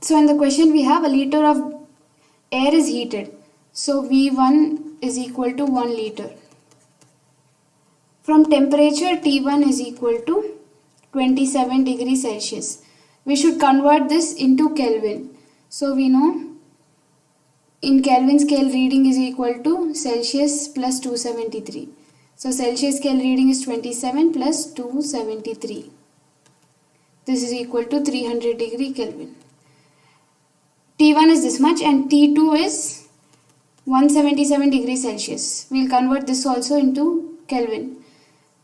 So in the question we have a liter of air is heated. So V1 is equal to 1 liter. From temperature T1 is equal to 27 degrees Celsius. We should convert this into Kelvin. So we know in Kelvin scale reading is equal to Celsius plus 273. So Celsius scale reading is 27 plus 273. This is equal to 300 degree Kelvin. T1 is this much and T2 is 177 degrees Celsius. We will convert this also into Kelvin.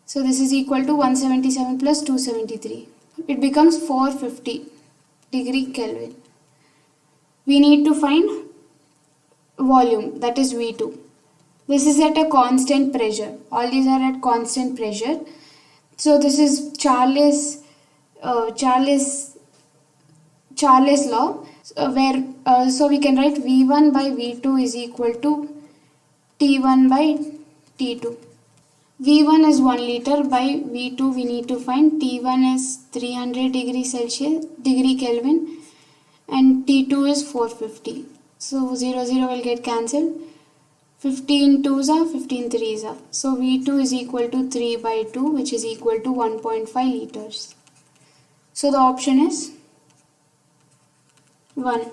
So this is equal to 177 plus 273. It becomes 450 degree Kelvin. We need to find volume, that is V2. This is at a constant pressure. All these are at constant pressure. So this is Charles law, so we can write V1 by V2 is equal to T1 by T2. V1 is 1 liter, by V2 we need to find T1 is 300 degree Kelvin and T2 is 450. So 0 will get cancelled. 15 2s are 15 3s are. So V2 is equal to 3 by 2, which is equal to 1.5 liters. So the option is 1.